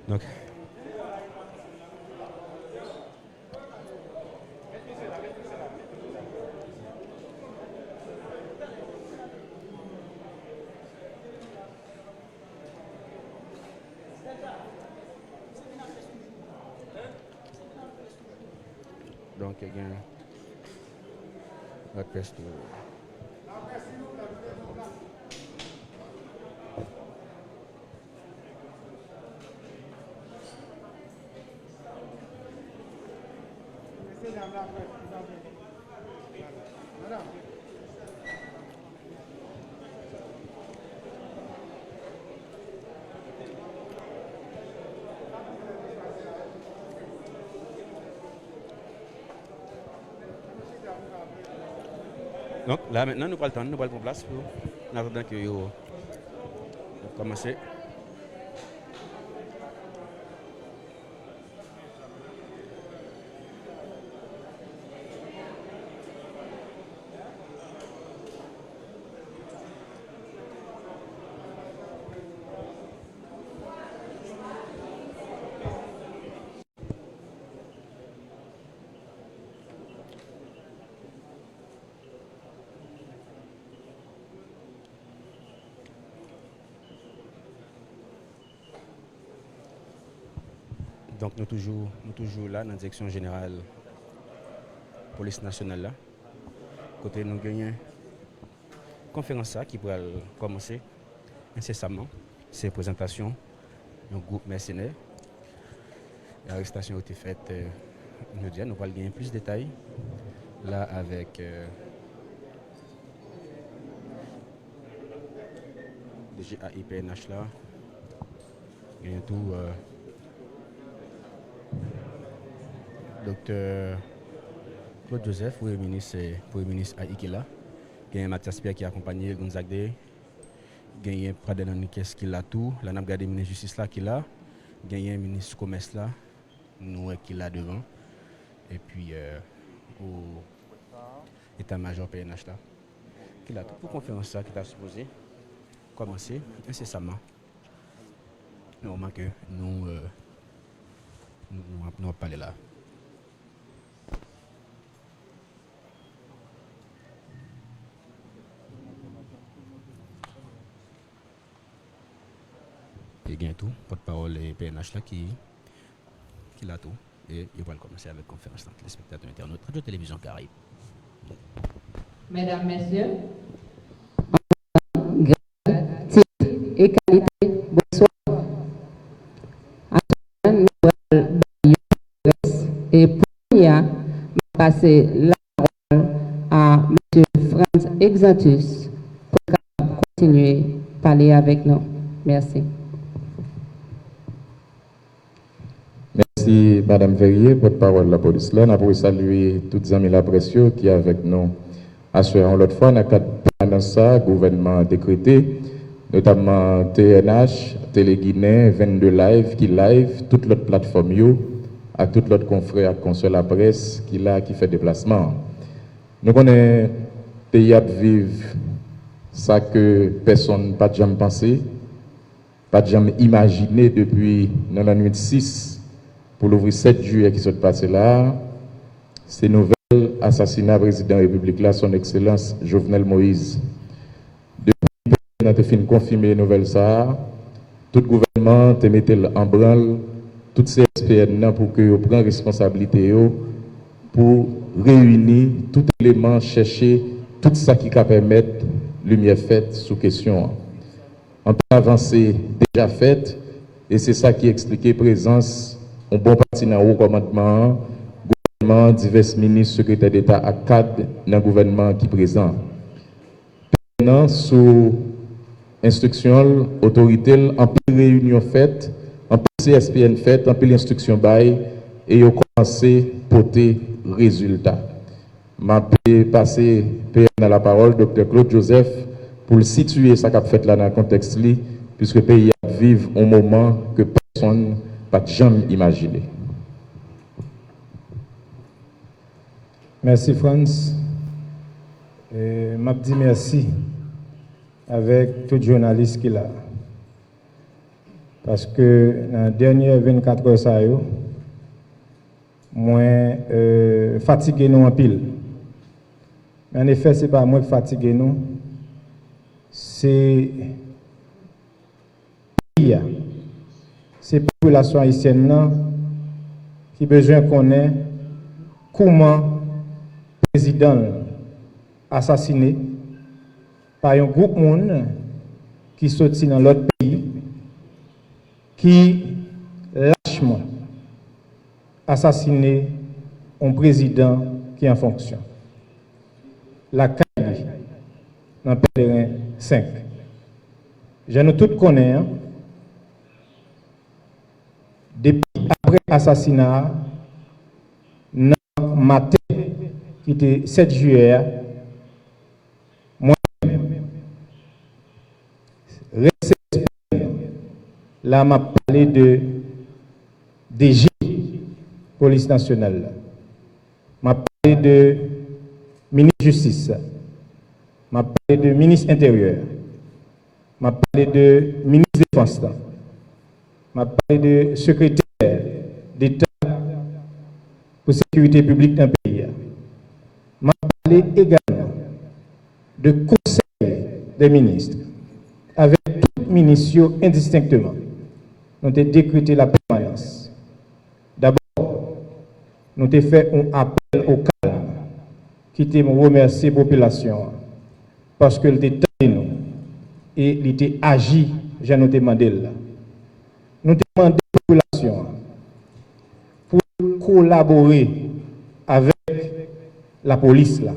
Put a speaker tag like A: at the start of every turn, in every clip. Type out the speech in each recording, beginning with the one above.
A: Donc, il y a la presse. Donc là maintenant nous prenons le temps, nous prenons place pour en attendant que vous commencez. Donc nous toujours là dans la direction générale police nationale là. Côté nous gagnons une conférence qui pourra commencer incessamment. C'est la présentation d'un groupe mercenaire. L'arrestation a été faite nous allons gagner plus de détails là avec DGAIPNH là. Gagnons tout Docteur Claude Joseph, Premier ministre Haïti là. Il y a Mathias Pierre qui a accompagné Gonzague. Il y a Pradel Henriquez qui l'a tout. Là, on a regardé le ministre de la Justice là qui l'a. Il y a un ministre du Commerce là, nous qui l'a devant. Et puis, au état-major PNH là, qui l'a tout pour conférence là qui t'a supposé commencer incessamment. Normalement que nous parler là. Et bien tout, porte-parole et PNH là qui l'a tout. Et il va commencer avec la conférence entre les spectateurs internautes Radio Télévision Caraïbes.
B: Mesdames, Messieurs, titre et qualité, bonsoir. Nous allons et pour passer la parole à M. Franz Exantus pour continuer à parler avec nous. Merci.
C: Merci, Madame Verrier, porte-parole de la police. Là, on a pour saluer toutes les amis la presse qui est avec nous. Assurons l'autre fois, dans le cadre de ça, gouvernement décrété, notamment TNH, Télé-Guinée, 22 Live, qui live, toute l'autre plateforme, à tout l'autre confrère, à console la presse, qui fait déplacement. Nous connaissons pays à vivre, ça que personne n'a pas jamais pensé, pas jamais imaginé depuis la nuit 6. Pour l'ouvrir 7 juillet qui s'est passé là, c'est nouvelle assassinat président de la République là, son excellence Jovenel Moïse. Depuis qu'on a fini confirmer les nouvelles ça, tout le gouvernement te mettait en branle, toutes ces SPN pour que vous preniez responsabilité pour réunir tout élément, chercher tout ça qui peut permettre lumière faite sous question. En avancée déjà faite, et c'est ça qui expliquait présence un bon parti dans le commandement, gouvernement, divers ministres, secrétaires d'État à cadre dans le gouvernement qui est présent. Maintenant, sous instruction, autorité, en plus réunion faite, en plus CSPN faite, en plus l'instruction bail, et ils ont commencé à porter résultat. Je passer dans la parole, Dr. Claude Joseph, pour le situer ça qu'a fait là dans le contexte, puisque le pays vit un moment que personne pas jamais imaginé.
D: Merci Franz. m'a dit merci avec tout journaliste qui l'a. Parce que dans les dernières 24 heures, ça yo, moi fatigué nous en pile. Mais en effet, ce n'est pas moi qui fatigué nous, c'est la population haïtienne qui a besoin de connaître comment le président assassiné par un groupe de monde qui sorti dans l'autre pays, qui lâchement assassiné un président qui est en fonction. La CAI, dans le Pèlerin 5. Je nous tous connaissons, depuis après l'assassinat, dans le matin, qui était 7 juillet, moi, là, m'a parlé de DG, Police nationale. M'a parlé de ministre de Justice. M'a parlé de ministre Intérieur. M'a parlé de ministre de Défense. M'a parlé de secrétaire d'État pour la sécurité publique dans le pays. M'a parlé également de conseil des ministres avec tous les ministres indistinctement. Nous avons décrété la permanence. D'abord, nous avons fait un appel au calme qui était remercier la population parce qu'elle était tendue nous et elle était agi, j'ai noté Mandela. Nous demandons à la population pour collaborer avec la police. La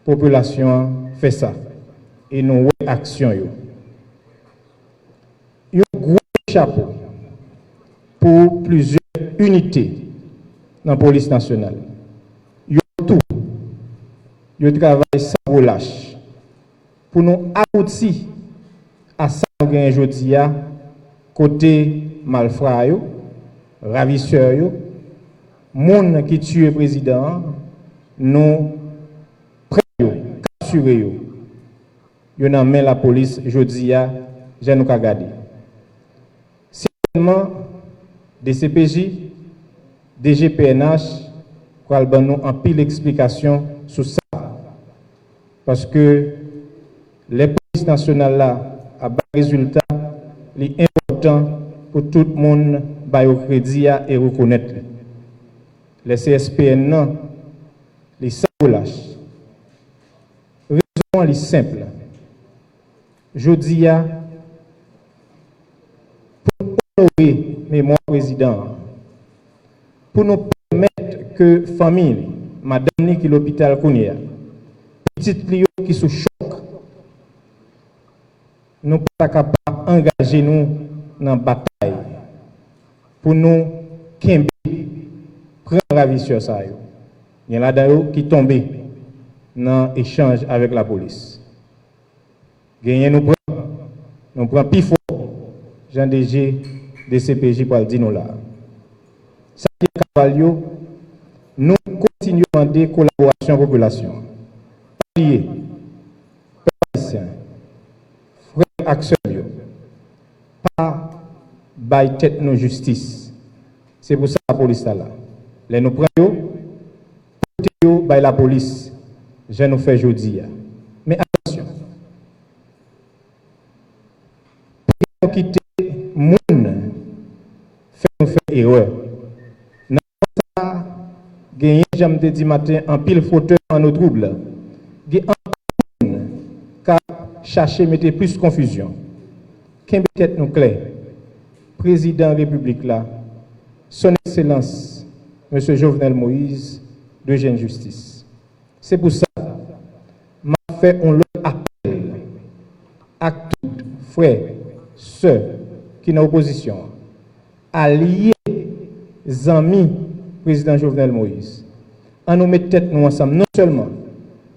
D: population fait ça et nous avons action. Un gros chapeau pour plusieurs unités dans la police nationale. Ils ont tout. Ils travaillent sans relâche pour nous aboutir à ça que nous avons aujourd'hui, côté malfrats, ravisseurs, monde qui tue le président, nous prenons, capturons. Ils ont mis la police aujourd'hui, je nous regardé. Des CPJ, des GPNH, pour nous en pile explication sur ça. Parce que les polices nationales là, à bas résultat, c'est important pour tout le monde de crédit et reconnaître. Les CSPN, non, les sans relâche. Raison est simple. Je dis honorer mémoire président, pour nous permettre que famille, madame qui l'hôpital Kounia, petite Lio qui sous choc, nous ne sommes pas capables d'engager nous dans la bataille pour nous prendre la vie sur ça. Il y en a d'ailleurs qui tombent dans l'échange avec la police. Gagner nous prenons plus fort, Jean DG des CPJ pour le dire nous là. Ça qui est Cavalio, nous continuons à demander collaboration population. Alliés, frères, acteurs, pas bailler tête nos justice. C'est pour ça que la police est là. Les nous prenons, portez by la police. Je nous fais jeudi. Mais attention. Pour quitter moun fait nous faire erreur. Dans ça, gagner j'aime dit matin en pile fauteuil en nos troubles. Gagner un moun qui chercher mettre plus confusion. Qu'est peut-être nous clair. Président de la République là, son excellence M. Jovenel Moïse de Jeune Justice. C'est pour ça m'a fait un appel à tous frères, sœurs qui sont en opposition, alliés, amis, président Jovenel Moïse, en nous mettre tête nous ensemble, non seulement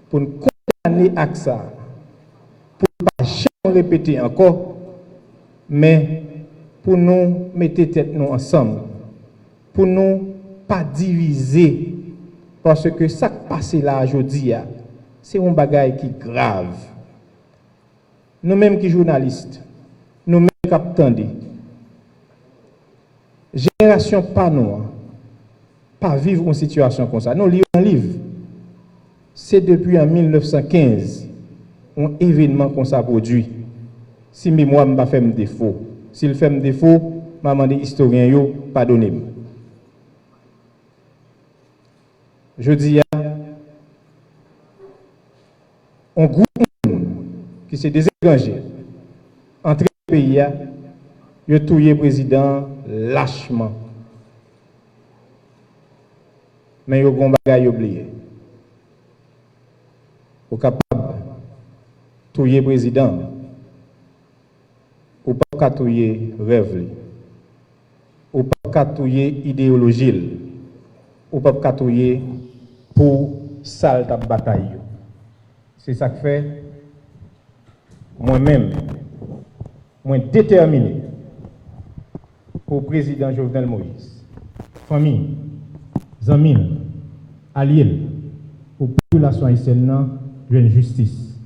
D: pour nous condamner à ça, pour ne pas jamais répéter encore, mais pour nous mettre tête nous ensemble, pour nous pas diviser, parce que ça qui passe là aujourd'hui, C'est un bagage qui est grave. Nous-mêmes qui journalistes, nous-mêmes qui attendons, génération pas nous, pas vivre une situation comme ça. Nous lisons un livre. C'est depuis en 1915 un événement comme ça produit. Si mémoire m'a fait défaut, s'il fait défaut, m'a demandé historien yo pardonnez-moi. Je dis un groupe qui s'est désengagé entre les pays, il a tué le président lâchement. Mais il y a un bagage oublié. Il est capable de tuer le président, ou pas de tuer le rêve, ou pas de tuer l'idéologie, ou pas de tuer pour salle de bataille. C'est ça que fait moi-même, moi déterminé pour le président Jovenel Moïse, famille, amis, alliés, pour la population haïtienne, une justice.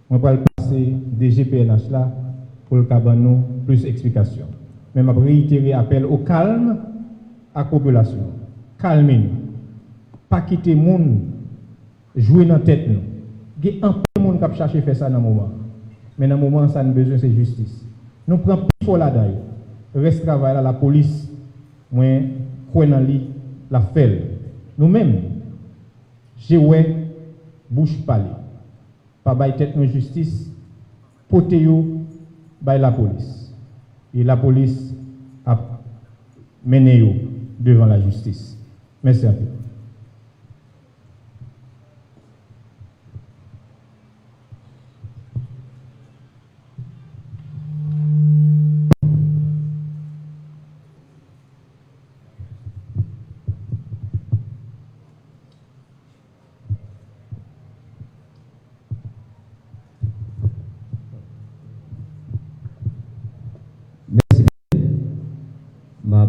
D: On va passer des GPNH là pour le cabanon plus d'explications. Mais je vais réitérer appel au calme à la population. Calmez-nous. Pas quitter le monde, jouer dans la tête. Il y a un peu de monde qui cherche à faire ça dans le moment. Mais dans le moment, ça a besoin de justice. Nous prenons plus fort là-dedans. Reste travail là, la police, moi, quoi dans la fait. Nous-mêmes, j'ai ouais, bouche parler. Pas bailler tête de justice, potéo, bailler la police. Et la police a mené devant la justice. Merci à vous.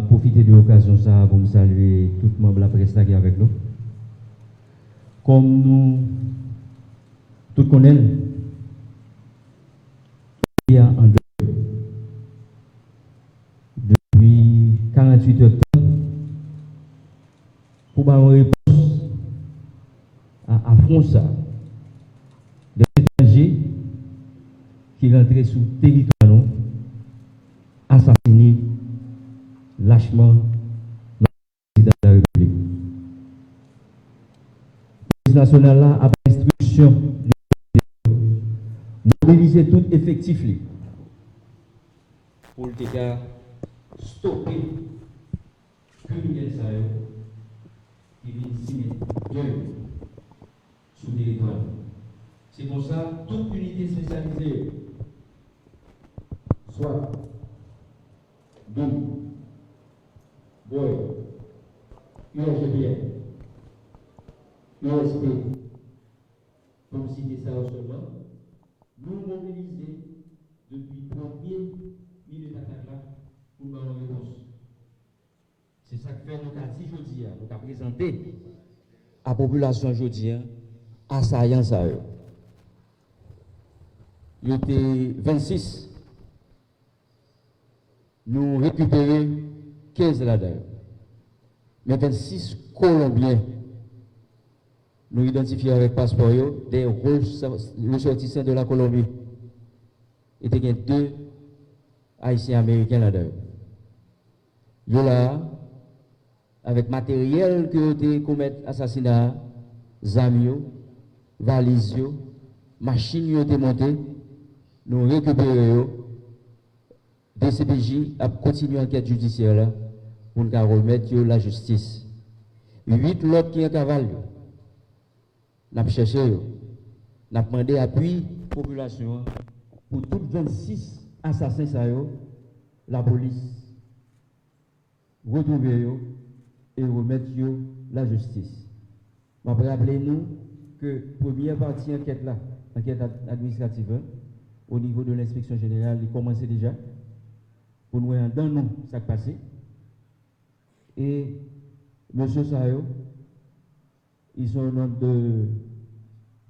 E: Profiter de l'occasion ça pour me saluer tout le monde de la presse qui est avec nous. Comme nous tous connaissons, il y a un depuis 48 heures pour avoir une réponse à Fronsa, des étrangers qui rentraient sous le territoire nous, assassinés lâchement le président de la République. Le président national là a pris instruction de mobiliser tout effectif pour le stopper les criminels qui viennent signer sur le territoire. C'est pour ça toute unité spécialisée, soit d'où Boy, USGBN, USP, comme citer ça seulement, nous mobiliser depuis le premier minute d'attaque là pour nous donner une réponse. C'est ça que fait nous avons dit aujourd'hui, nous avons présenté à la population aujourd'hui, assaillant ça. Il était 26, nous récupérons 15 là-dedans. Mais 26 Colombiens, nous identifions avec passeport des ressortissants de la Colombie. Et il y a 2 Haïtiens américains là-dedans. Ils sont là, avec matériel que ont commis assassinat, zamio, valises, machines qui ont montées, nous récupérons. DCPJ a continué l'enquête judiciaire là, pour nous remettre la justice. 8 l'autre qui est en cavale. Nous avons cherché, nous avons demandé appui à la population pour tous 26 assassins, la police retrouver et remettre la justice. Je vais rappeler nous que la première partie de l'enquête là, l'enquête administrative, au niveau de l'inspection générale, il commence déjà. Pour nous dans nous, ça qui passé. Et M. Sayo, ils sont au nom de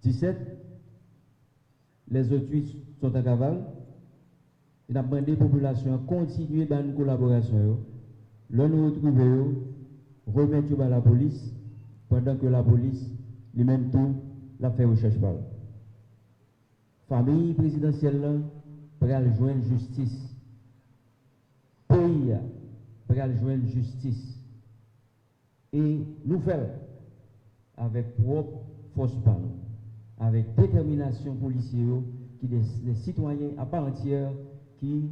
E: 17, les autres 8 sont en cavale. Il a demandé la population à continuer dans une collaboration. Là, nous retrouvons, remettre à la police, pendant que la police, lui-même tout, l'a fait recherche par. Famille présidentielle, pour joindre justice. Pays, pour joindre justice. Et nous faisons avec propre force par nous, avec détermination policière, qui des citoyens à part entière qui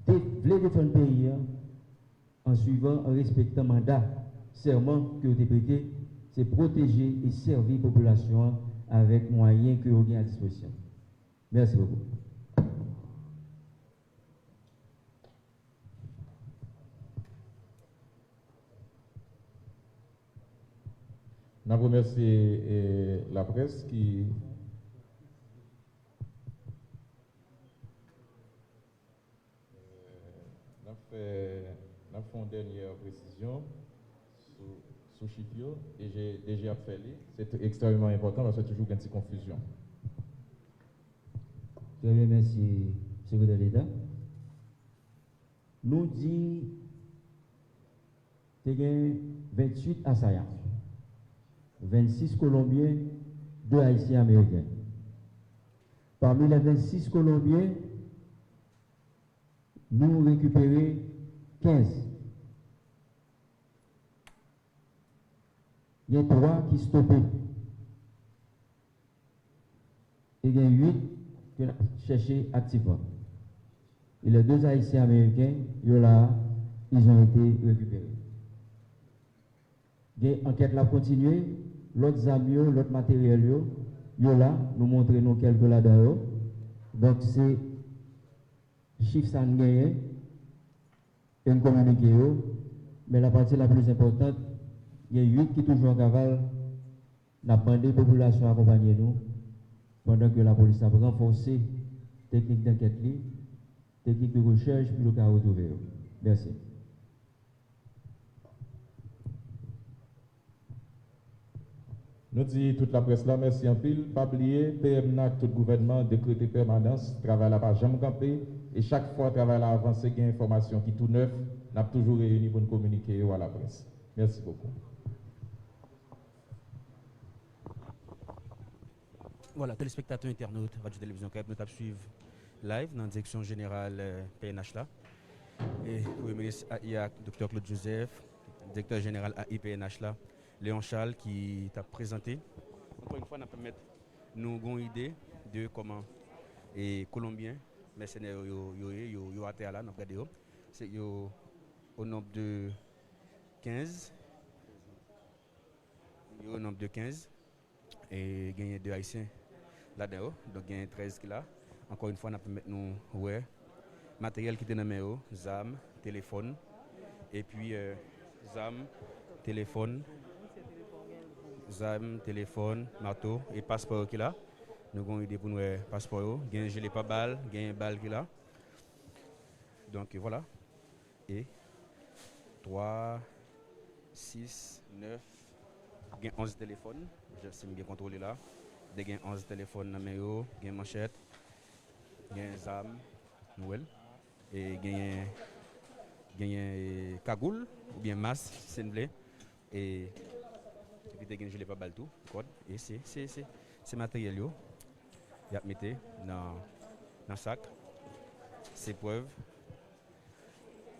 E: veulent défendre le pays en suivant, en respectant le mandat, serment que vous avez prêté, c'est protéger et servir la population avec moyens que vous avez à disposition. Merci beaucoup.
C: Je remercie la presse qui a fait une dernière précision sous Chifio et j'ai déjà fait. C'est extrêmement important parce que toujours il y a une petite confusion.
E: Très bien, merci, secrétaire d'État. Nous dit qu'il y a 28 assaillants, 26 Colombiens, 2 Haïtiens américains. Parmi les 26 Colombiens, nous récupérons 15. Il y a 3 qui stoppent. Et il y a 8 qui ont cherché activement. Et les 2 Haïtiens américains, ils ont été récupérés. L'enquête a continué. L'autre amis, l'autre matériel, là, nous montrons quelques là-dedans. Donc, c'est chiffre ça gagné et nous communiquons. Mais la partie la plus importante, il y a 8 qui sont toujours en cavale. Nous avons demandé à la population d'accompagner nous pendant que la police a renforcé la technique d'enquête, technique de recherche, puis le cas retrouvé. Merci.
C: Nous disons toute la presse là, merci en pile. Pas oublier, PMNAC, tout le gouvernement, décrété permanence, travail là pas jamais campé. Et chaque fois, travail là avancé, il y a une information qui est tout neuf, nous avons toujours réuni pour nous communiquer à la presse. Merci beaucoup.
A: Voilà, téléspectateurs internautes, Radio-Télévision Cap, nous avons suivre live dans la direction générale PNH là. Et le ministre AIAC, Dr Claude Joseph, directeur général AIPNH là. Léon Charles qui t'a présenté. Encore une fois, nous avons une idée de comment les Colombiens, mercenaires, ont atterri là, c'est au nombre de 15. Au nombre de 15. Et il y a 2 Haïtiens là-dedans. Donc il y a 13 qui là. Encore une fois, nous mettre nous matériel qui est dans les mains, ZAM, téléphone. Et puis ZAM, téléphone. ZAM, téléphone, marteau et passeport qui là. Nous avons idée pour nous passeport. Il y a un gilet pas balle, il y a un balle qui là. Donc voilà. Et 3, 6, 9, il y a 11 téléphones. Je sais bien contrôler là. Il y a 11 téléphones dans mes mains, il y a une manchette, il y a un ZAM, Noël. Et il y a un cagoule ou bien masque, si vous voulez. Et puis, je l'ai pas bal tout, et c'est matériel, il y a mis dans le sac. C'est preuve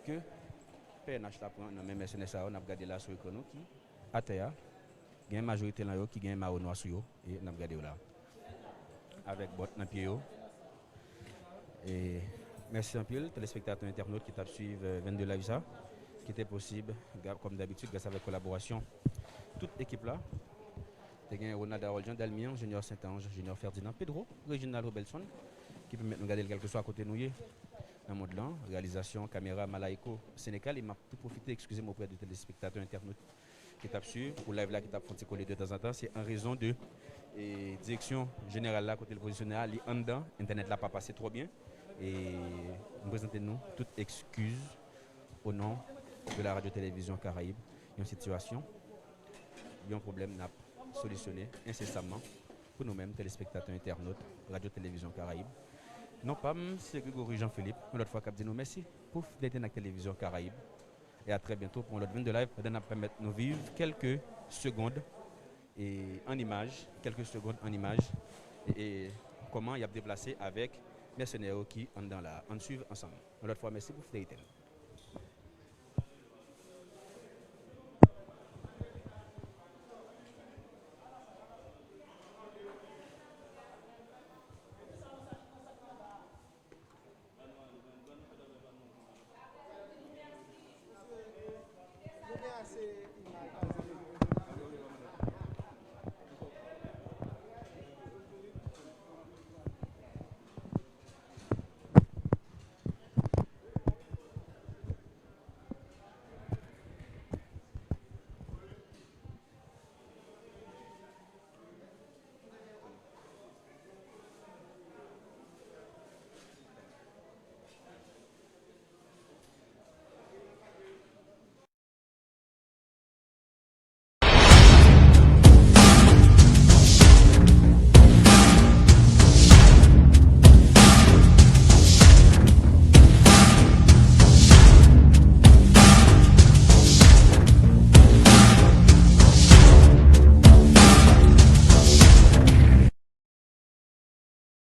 A: que PNH la prend dans même mercenaires, on a regardé là sur l'écran qui à terre, il y a une majorité là qui gagne marron noir sur et on a regardé là avec botte dans pied. Et merci un peu téléspectateurs internautes qui tapent suivre 22 live ça, qui était possible comme d'habitude grâce à la collaboration. Toute équipe là, il y a Ronald Harold, Jean Dalmian, Junior Saint-Ange, Junior Ferdinand, Pedro, Reginald Robelson, qui permet de nous garder quelque soit à côté de nous. Dans le monde là, réalisation, caméra, Malaiko, Sénégal, et m'a tout profité, excusez-moi auprès des téléspectateurs internautes qui tapent sur, pour live là qui tapent font coller de temps en temps, c'est en raison de direction générale là, côté le positionnaire, les en dedans, internet là pas passé trop bien, et nous présentons nous toute excuse au nom de la radio-télévision Caraïbe. Il y a une situation. Un problème n'a solutionné incessamment pour nous-mêmes, téléspectateurs, internautes, Radio-Télévision Caraïbe. Non pas, c'est Grégory Jean-Philippe, une autre fois qui dit nous merci pour d'être dans la télévision Caraïbe. Et à très bientôt pour l'autre de live, pour nous permettre de nous vivre quelques secondes et en image, et comment il y a déplacé avec mercenaires qui sont dans la. On suit ensemble. Une autre fois, merci pour d'être.